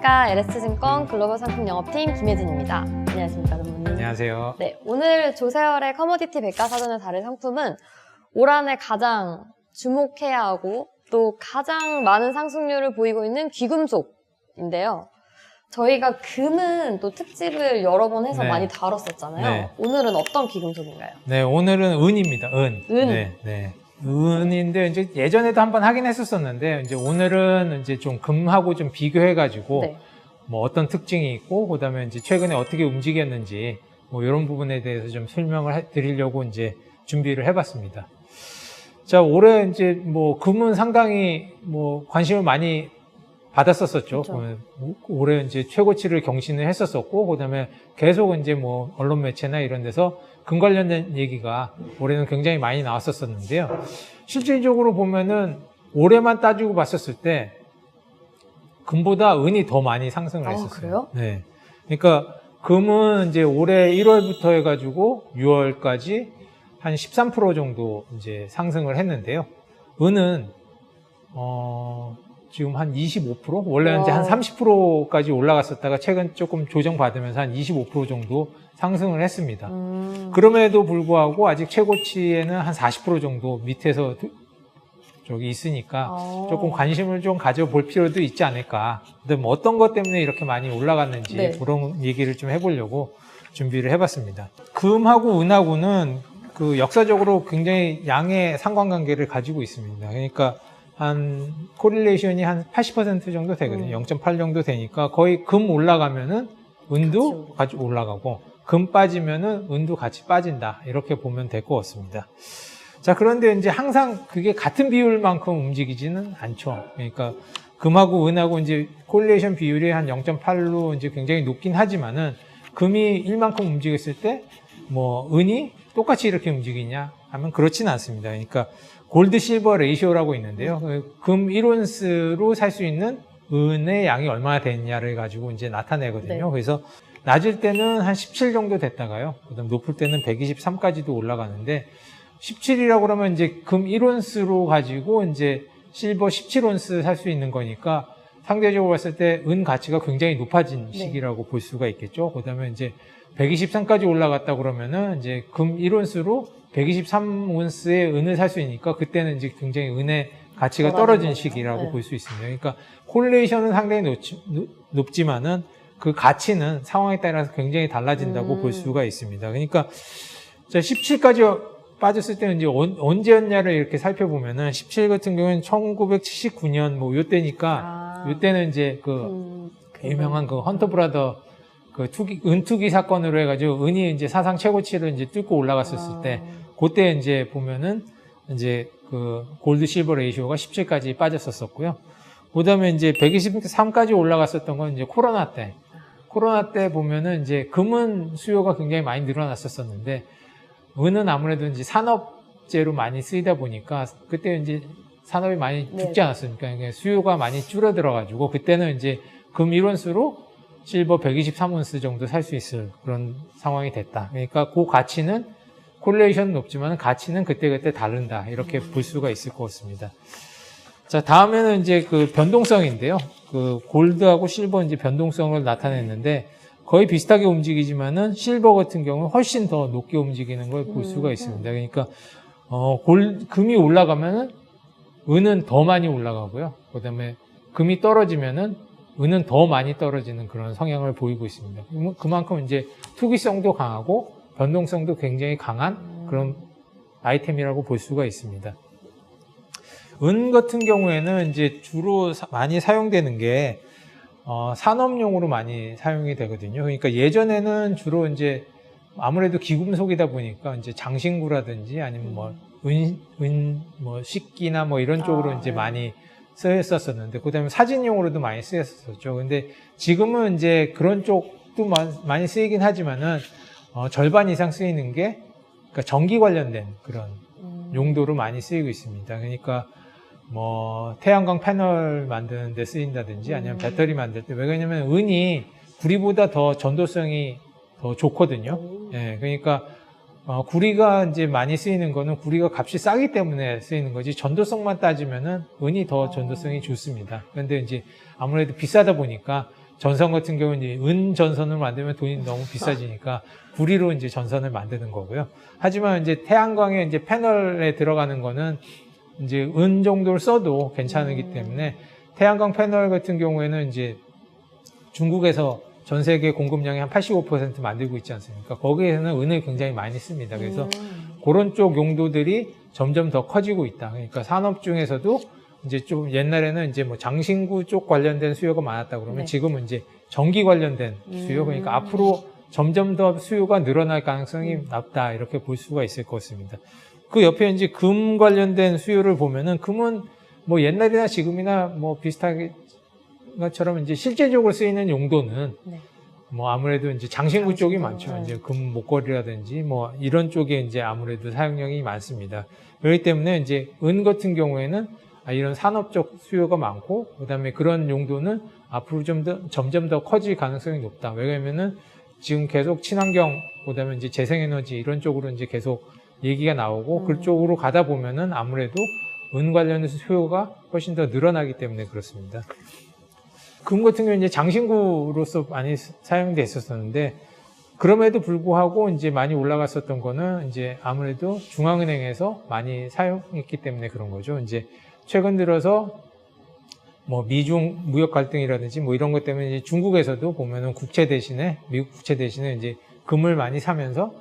안녕하십니까. LS증권 글로벌 상품 영업팀 김혜진입니다. 안녕하십니까, 선생님. 안녕하세요. 네, 오늘 조세열의 커머디티 백과사전을 다룰 상품은 올 한해 가장 주목해야 하고 또 가장 많은 상승률을 보이고 있는 귀금속인데요. 저희가 금은 또 특집을 여러 번 해서 네. 많이 다뤘었잖아요. 네. 오늘은 어떤 귀금속인가요? 네, 오늘은 은입니다. 은. 은. 네, 네. 은인데 이제 예전에도 한번 하긴 했었었는데 이제 오늘은 이제 좀 금하고 좀 비교해가지고 네. 뭐 어떤 특징이 있고 그다음에 이제 최근에 어떻게 움직였는지 뭐 이런 부분에 대해서 좀 설명을 드리려고 이제 준비를 해봤습니다. 자, 올해 이제 뭐 금은 상당히 뭐 관심을 많이 받았었죠. 그렇죠. 올해 이제 최고치를 경신을 했었었고, 그다음에 계속 이제 뭐 언론 매체나 이런 데서 금 관련된 얘기가 올해는 굉장히 많이 나왔었는데요. 실질적으로 보면은 올해만 따지고 봤었을 때 금보다 은이 더 많이 상승을 했었어요. 그래요? 네. 그러니까 금은 이제 올해 1월부터 해가지고 6월까지 한 13% 정도 이제 상승을 했는데요. 은은 지금 한 25%? 원래 이제 한 30%까지 올라갔었다가 최근 조금 조정받으면서 한 25% 정도 상승을 했습니다. 그럼에도 불구하고 아직 최고치에는 한 40% 정도 밑에서 저기 있으니까 조금 관심을 좀 가져볼 필요도 있지 않을까. 근데 뭐 어떤 것 때문에 이렇게 많이 올라갔는지 네. 그런 얘기를 좀 해보려고 준비를 해봤습니다. 금하고 은하고는 그 역사적으로 굉장히 양의 상관관계를 가지고 있습니다. 그러니까 한 코릴레이션이 한 80% 정도 되거든요. 0.8 정도 되니까 거의 금 올라가면은 은도 같이 올라가고 금 빠지면은 은도 같이 빠진다. 이렇게 보면 될 것 같습니다. 자, 그런데 이제 항상 그게 같은 비율만큼 움직이지는 않죠. 그러니까 금하고 은하고 이제 코릴레이션 비율이 한 0.8로 이제 굉장히 높긴 하지만은 금이 1만큼 움직였을 때 뭐 은이 똑같이 이렇게 움직이냐 하면 그렇지는 않습니다. 그러니까 골드 실버 레이시오라고 있는데요. 금 1온스로 살 수 있는 은의 양이 얼마나 되느냐를 가지고 이제 나타내거든요. 네. 그래서 낮을 때는 한 17 정도 됐다가요. 그다음 높을 때는 123까지도 올라가는데 17이라고 그러면 이제 금 1온스로 가지고 이제 실버 17온스 살 수 있는 거니까 상대적으로 봤을 때 은 가치가 굉장히 높아진 네. 시기라고 볼 수가 있겠죠. 그다음에 이제 123까지 올라갔다 그러면은 이제 금 1온스로 123온스의 은을 살 수 있으니까 그때는 이제 굉장히 은의 가치가 떨어진 시기라고 네. 볼 수 있습니다. 그러니까 콜레이션은 상당히 높지만은 그 가치는 상황에 따라서 굉장히 달라진다고 볼 수가 있습니다. 그러니까 17까지 빠졌을 때는 이제 언제였냐를 이렇게 살펴보면은 17 같은 경우는 1979년 뭐 요때니까 요때는 이제 그 유명한 그 헌터 브라더 그 은투기 사건으로 해가지고 은이 이제 사상 최고치를 이제 뚫고 올라갔었을 때 그때 이제 보면은 이제 그 골드 실버 레이시오가 17까지 빠졌었고요. 그다음에 이제 123까지 올라갔었던 건 이제 코로나 때 보면은 이제 금은 수요가 굉장히 많이 늘어났었는데 은은 아무래도 이제 산업재로 많이 쓰이다 보니까 그때 이제 산업이 많이 죽지 않았습니까? 그러니까 수요가 많이 줄어들어가지고 그때는 이제 금 1온스로 실버 123온스 정도 살 수 있을 그런 상황이 됐다. 그러니까 그 가치는 콜레이션은 높지만 가치는 그때그때 다른다. 이렇게 볼 수가 있을 것 같습니다. 자, 다음에는 이제 그 변동성인데요. 그 골드하고 실버 이제 변동성을 나타냈는데 거의 비슷하게 움직이지만은 실버 같은 경우는 훨씬 더 높게 움직이는 걸 볼 수가 있습니다. 그러니까 금이 올라가면은 은은 더 많이 올라가고요. 그다음에 금이 떨어지면은 은은 더 많이 떨어지는 그런 성향을 보이고 있습니다. 그만큼 이제 투기성도 강하고 변동성도 굉장히 강한 그런 아이템이라고 볼 수가 있습니다. 은 같은 경우에는 이제 주로 많이 사용되는 게 산업용으로 많이 사용이 되거든요. 그러니까 예전에는 주로 이제 아무래도 기금속이다 보니까 이제 장신구라든지 아니면 뭐 뭐 식기나 뭐 이런 쪽으로 이제 많이 쓰였었는데, 그 다음에 사진용으로도 많이 쓰였었죠. 근데 지금은 이제 그런 쪽도 많이 쓰이긴 하지만은, 절반 이상 쓰이는 게, 그러니까 전기 관련된 그런 용도로 많이 쓰이고 있습니다. 그러니까, 뭐, 태양광 패널 만드는 데 쓰인다든지 아니면 배터리 만들 때, 왜냐면 은이 구리보다 더 전도성이 더 좋거든요. 예, 그러니까, 구리가 이제 많이 쓰이는 거는 구리가 값이 싸기 때문에 쓰이는 거지, 전도성만 따지면은 은이 더 전도성이 좋습니다. 그런데 이제 아무래도 비싸다 보니까 전선 같은 경우는 이제 은 전선을 만들면 돈이 너무 비싸지니까 구리로 이제 전선을 만드는 거고요. 하지만 이제 태양광에 이제 패널에 들어가는 거는 이제 은 정도를 써도 괜찮기 때문에 태양광 패널 같은 경우에는 이제 중국에서 전 세계 공급량의 한 85% 만들고 있지 않습니까? 거기에서는 은을 굉장히 많이 씁니다. 그래서 그런 쪽 용도들이 점점 더 커지고 있다. 그러니까 산업 중에서도 이제 좀 옛날에는 이제 뭐 장신구 쪽 관련된 수요가 많았다 그러면 네. 지금은 이제 전기 관련된 수요, 그러니까 앞으로 점점 더 수요가 늘어날 가능성이 낮다 이렇게 볼 수가 있을 것 같습니다. 그 옆에 이제 금 관련된 수요를 보면은 금은 뭐 옛날이나 지금이나 뭐 비슷하게 것처럼 이제 실제적으로 쓰이는 용도는 네. 뭐 아무래도 이제 장신구 쪽이 장신구, 많죠. 네. 이제 금 목걸이라든지 뭐 이런 쪽에 이제 아무래도 사용량이 많습니다. 그렇기 때문에 이제 은 같은 경우에는 이런 산업적 수요가 많고 그다음에 그런 용도는 앞으로 점점 더 커질 가능성이 높다. 왜냐면은 지금 계속 친환경 그다음에 이제 재생에너지 이런 쪽으로 이제 계속 얘기가 나오고 그쪽으로 가다 보면은 아무래도 은 관련 수요가 훨씬 더 늘어나기 때문에 그렇습니다. 금 같은 경우는 이제 장신구로서 많이 사용돼 있었었는데 그럼에도 불구하고 이제 많이 올라갔었던 거는 이제 아무래도 중앙은행에서 많이 사용했기 때문에 그런 거죠. 이제 최근 들어서 뭐 미중 무역 갈등이라든지 뭐 이런 것 때문에 이제 중국에서도 보면은 국채 대신에 미국 국채 대신에 이제 금을 많이 사면서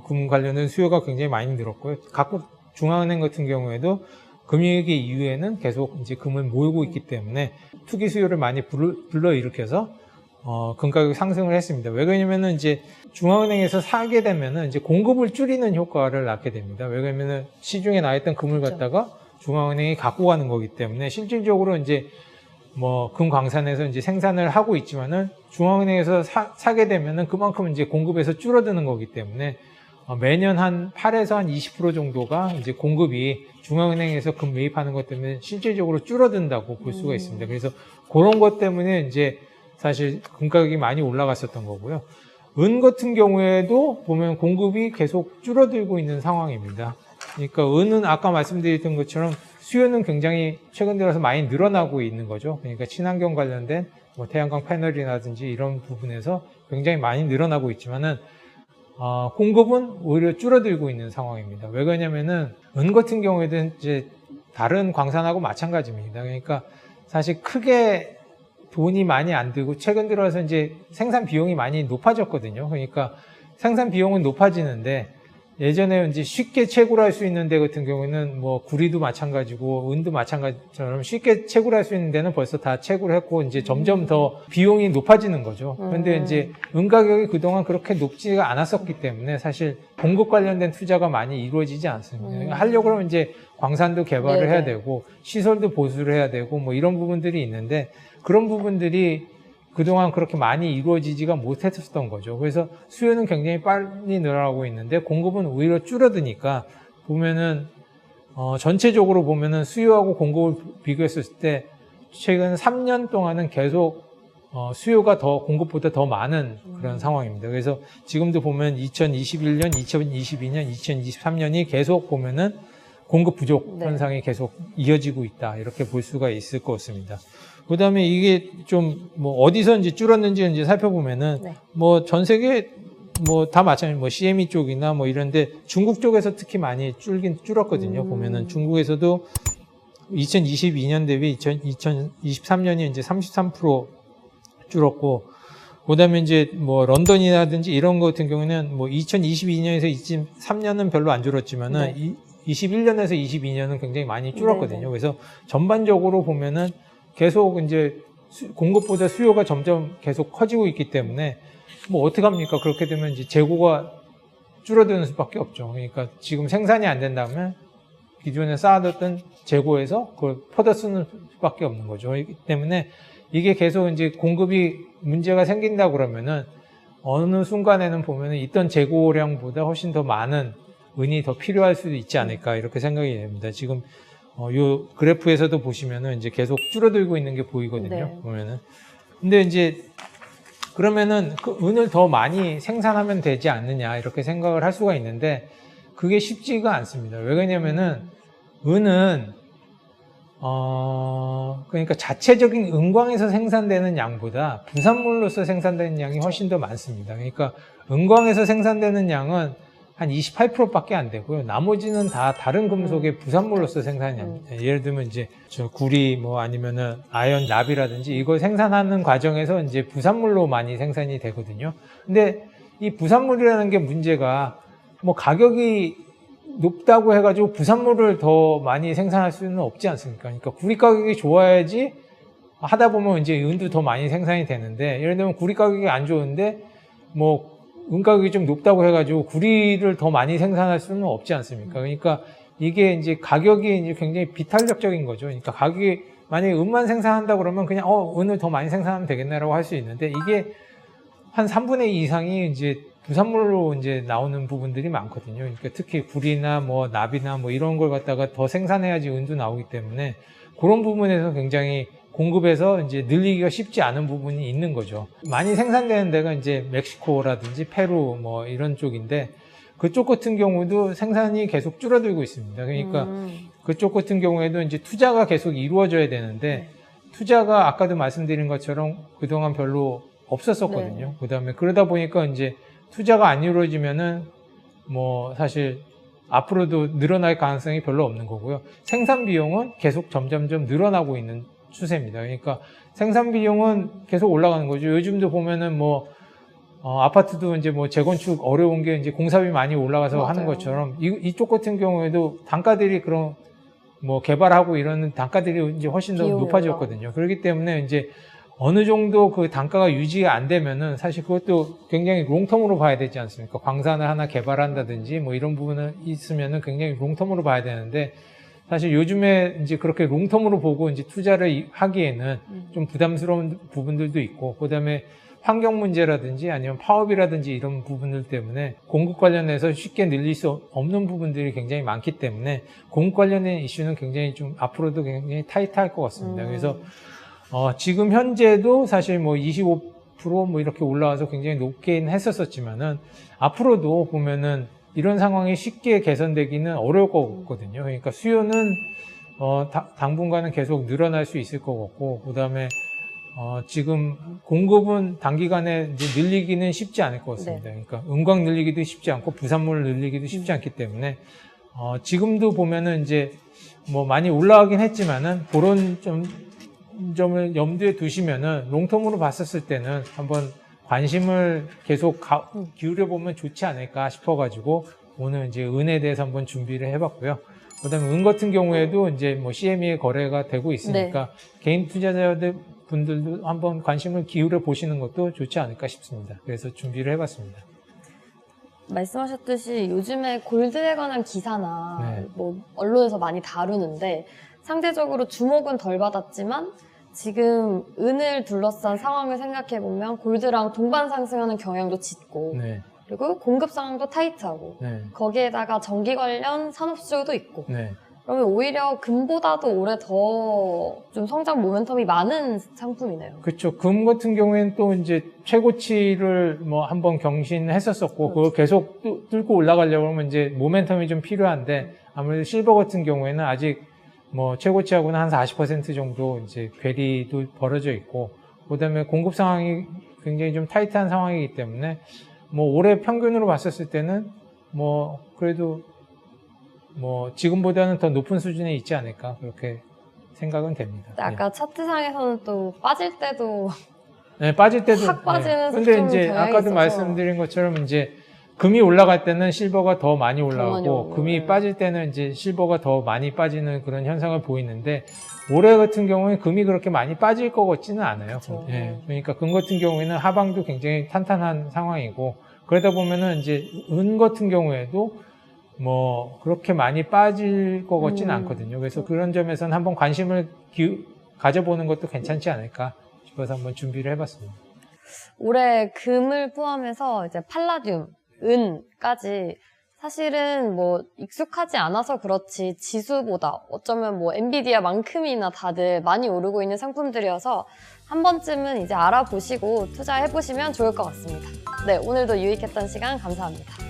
금 관련된 수요가 굉장히 많이 늘었고요. 각국 중앙은행 같은 경우에도 금융위기 이후에는 계속 이제 금을 모으고 있기 때문에 투기 수요를 많이 불러일으켜서 금 가격이 상승을 했습니다. 왜 그러냐면은 이제 중앙은행에서 사게 되면은 이제 공급을 줄이는 효과를 낳게 됩니다. 왜 그러냐면은 시중에 나 있던 금을 갖다가 중앙은행이 갖고 가는 거기 때문에 실질적으로 이제 뭐 금 광산에서 이제 생산을 하고 있지만은 중앙은행에서 사게 되면은 그만큼 이제 공급에서 줄어드는 거기 때문에 매년 한 8에서 한 20% 정도가 이제 공급이 중앙은행에서 금 매입하는 것 때문에 실질적으로 줄어든다고 볼 수가 있습니다. 그래서 그런 것 때문에 이제 사실 금 가격이 많이 올라갔었던 거고요. 은 같은 경우에도 보면 공급이 계속 줄어들고 있는 상황입니다. 그러니까 은은 아까 말씀드렸던 것처럼 수요는 굉장히 최근 들어서 많이 늘어나고 있는 거죠. 그러니까 친환경 관련된 뭐 태양광 패널이라든지 이런 부분에서 굉장히 많이 늘어나고 있지만은 공급은 오히려 줄어들고 있는 상황입니다. 왜 그러냐면은 은 같은 경우에는 이제 다른 광산하고 마찬가지입니다. 그러니까 사실 크게 돈이 많이 안 들고 최근 들어서 이제 생산 비용이 많이 높아졌거든요. 그러니까 생산 비용은 높아지는데 예전에 이제 쉽게 채굴 할 수 있는 데 같은 경우에는 뭐 구리도 마찬가지고 은도 마찬가지처럼 쉽게 채굴 할 수 있는 데는 벌써 다 채굴했고 이제 점점 더 비용이 높아지는 거죠. 그런데 이제 은 가격이 그동안 그렇게 높지가 않았었기 때문에 사실 공급 관련된 투자가 많이 이루어지지 않습니다. 하려고 그러면 이제 광산도 개발을 네네. 해야 되고 시설도 보수를 해야 되고 뭐 이런 부분들이 있는데 그런 부분들이 그동안 그렇게 많이 이루어지지가 못했었던 거죠. 그래서 수요는 굉장히 빨리 늘어나고 있는데 공급은 오히려 줄어드니까 보면은 전체적으로 보면은 수요하고 공급을 비교했을 때 최근 3년 동안은 계속 수요가 더 공급보다 더 많은 그런 상황입니다. 그래서 지금도 보면 2021년, 2022년, 2023년이 계속 보면은 공급 부족 네. 현상이 계속 이어지고 있다. 이렇게 볼 수가 있을 것 같습니다. 그 다음에 이게 좀 뭐 어디서 이제 줄었는지 이제 살펴보면은 네. 뭐 전 세계 뭐 다 마찬가지 뭐 CME 쪽이나 뭐 이런데 중국 쪽에서 특히 많이 줄었거든요. 보면은 중국에서도 2022년 대비 2023년이 이제 33% 줄었고 그다음에 이제 뭐 런던이라든지 이런 거 같은 경우는 뭐 2022년에서 23년은 별로 안 줄었지만은 네. 21년에서 22년은 굉장히 많이 줄었거든요. 네네. 그래서 전반적으로 보면은 계속 이제 공급보다 수요가 점점 계속 커지고 있기 때문에 뭐 어떻게 합니까? 그렇게 되면 이제 재고가 줄어드는 수밖에 없죠. 그러니까 지금 생산이 안 된다면 기존에 쌓아뒀던 재고에서 그걸 퍼다 쓰는 수밖에 없는 거죠. 그렇기 때문에 이게 계속 이제 공급이 문제가 생긴다 그러면은 어느 순간에는 보면은 있던 재고량보다 훨씬 더 많은 은이 더 필요할 수도 있지 않을까 이렇게 생각이 됩니다. 지금 요 그래프에서도 보시면은 이제 계속 줄어들고 있는 게 보이거든요. 네. 보면은. 근데 이제 그러면은 그 은을 더 많이 생산하면 되지 않느냐 이렇게 생각을 할 수가 있는데 그게 쉽지가 않습니다. 왜 그러냐면은 은은 그러니까 자체적인 은광에서 생산되는 양보다 부산물로서 생산되는 양이 훨씬 더 많습니다. 그러니까 은광에서 생산되는 양은 한 28%밖에 안 되고요. 나머지는 다 다른 금속의 부산물로서 생산이 됩니다. 예를 들면 이제 저 구리 뭐 아니면은 아연 납이라든지 이걸 생산하는 과정에서 이제 부산물로 많이 생산이 되거든요. 근데 이 부산물이라는 게 문제가 뭐 가격이 높다고 해가지고 부산물을 더 많이 생산할 수는 없지 않습니까? 그러니까 구리 가격이 좋아야지 하다 보면 이제 은도 더 많이 생산이 되는데, 예를 들면 구리 가격이 안 좋은데 뭐 은 가격이 좀 높다고 해가지고 구리를 더 많이 생산할 수는 없지 않습니까? 그러니까 이게 이제 가격이 이제 굉장히 비탄력적인 거죠. 그러니까 가격이 만약에 은만 생산한다 그러면 그냥 은을 더 많이 생산하면 되겠네라고 할 수 있는데, 이게 한 3분의 2 이상이 이제 부산물로 이제 나오는 부분들이 많거든요. 그러니까 특히 구리나 뭐 납이나 뭐 이런 걸 갖다가 더 생산해야지 은도 나오기 때문에 그런 부분에서 굉장히 공급에서 이제 늘리기가 쉽지 않은 부분이 있는 거죠. 많이 생산되는 데가 이제 멕시코라든지 페루 뭐 이런 쪽인데, 그쪽 같은 경우도 생산이 계속 줄어들고 있습니다. 그러니까 그쪽 같은 경우에도 이제 투자가 계속 이루어져야 되는데, 투자가 아까도 말씀드린 것처럼 그동안 별로 없었었거든요. 네. 그다음에 그러다 보니까 이제 투자가 안 이루어지면은 뭐 사실 앞으로도 늘어날 가능성이 별로 없는 거고요. 생산 비용은 계속 점점점 늘어나고 있는 추세입니다. 그러니까 생산 비용은 계속 올라가는 거죠. 요즘도 보면은 뭐 아파트도 이제 뭐 재건축 어려운 게 이제 공사비 많이 올라가서 맞아요. 하는 것처럼 이쪽 같은 경우에도 단가들이 그런 뭐 개발하고 이런 단가들이 이제 훨씬 더 비용이 높아졌거든요. 그렇기 때문에 이제 어느 정도 그 단가가 유지가 안 되면은 사실 그것도 굉장히 롱텀으로 봐야 되지 않습니까? 광산을 하나 개발한다든지 뭐 이런 부분은 있으면은 굉장히 롱텀으로 봐야 되는데, 사실 요즘에 이제 그렇게 롱텀으로 보고 이제 투자를 하기에는 좀 부담스러운 부분들도 있고, 그 다음에 환경 문제라든지 아니면 파업이라든지 이런 부분들 때문에 공급 관련해서 쉽게 늘릴 수 없는 부분들이 굉장히 많기 때문에 공급 관련된 이슈는 굉장히 좀 앞으로도 굉장히 타이트할 것 같습니다. 그래서 지금 현재도 사실 뭐 25% 이렇게 올라와서 굉장히 높긴 했었지만은 앞으로도 보면은 이런 상황이 쉽게 개선되기는 어려울 것 같거든요. 그러니까 수요는 당분간은 계속 늘어날 수 있을 것 같고, 그 다음에 지금 공급은 단기간에 이제 늘리기는 쉽지 않을 것 같습니다. 네. 그러니까 은광 늘리기도 쉽지 않고 부산물 늘리기도 쉽지 않기 때문에 지금도 보면은 이제 뭐 많이 올라가긴 했지만은 그런 점을 염두에 두시면은 롱텀으로 봤었을 때는 한번 관심을 계속 기울여 보면 좋지 않을까 싶어가지고 오늘 이제 은에 대해서 한번 준비를 해봤고요. 그다음에 은 같은 경우에도 이제 뭐 CME에 거래가 되고 있으니까 개인 투자자들 분들도 한번 관심을 기울여 보시는 것도 좋지 않을까 싶습니다. 그래서 준비를 해봤습니다. 말씀하셨듯이 요즘에 골드에 관한 기사나 뭐 언론에서 많이 다루는데 상대적으로 주목은 덜 받았지만 지금 은을 둘러싼 상황을 생각해보면 골드랑 동반 상승하는 경향도 짙고 그리고 공급 상황도 타이트하고 거기에다가 전기 관련 산업 수요도 있고 그러면 오히려 금보다도 올해 더 좀 성장 모멘텀이 많은 상품이네요. 그렇죠. 금 같은 경우에는 또 이제 최고치를 뭐 한번 경신했었었고 그걸 계속 뚫고 올라가려고 하면 이제 모멘텀이 좀 필요한데, 아무래도 실버 같은 경우에는 아직 뭐 최고치하고는 한 40% 정도 이제 괴리도 벌어져 있고, 그다음에 공급 상황이 굉장히 좀 타이트한 상황이기 때문에 뭐 올해 평균으로 봤었을 때는 뭐 그래도 뭐 지금보다는 더 높은 수준에 있지 않을까 그렇게 생각은 됩니다. 아까 차트상에서는 또 빠질 때도 빠질 때도 확 빠지는 근데 이제 경향이 아까도 있어서. 말씀드린 것처럼 이제 금이 올라갈 때는 실버가 더 많이 올라가고 많이 금이 빠질 때는 이제 실버가 더 많이 빠지는 그런 현상을 보이는데, 올해 같은 경우에 금이 그렇게 많이 빠질 것 같지는 않아요. 그러니까 금 같은 경우에는 하방도 굉장히 탄탄한 상황이고, 그러다 보면은 이제 은 같은 경우에도 뭐 그렇게 많이 빠질 것 같지는 않거든요. 그래서 그런 점에서는 한번 관심을 가져보는 것도 괜찮지 않을까 싶어서 한번 준비를 해봤습니다. 올해 금을 포함해서 이제 팔라듐, 은까지 사실은 뭐 익숙하지 않아서 그렇지 지수보다 어쩌면 뭐 엔비디아만큼이나 다들 많이 오르고 있는 상품들이어서 한 번쯤은 이제 알아보시고 투자해보시면 좋을 것 같습니다. 네, 오늘도 유익했던 시간 감사합니다.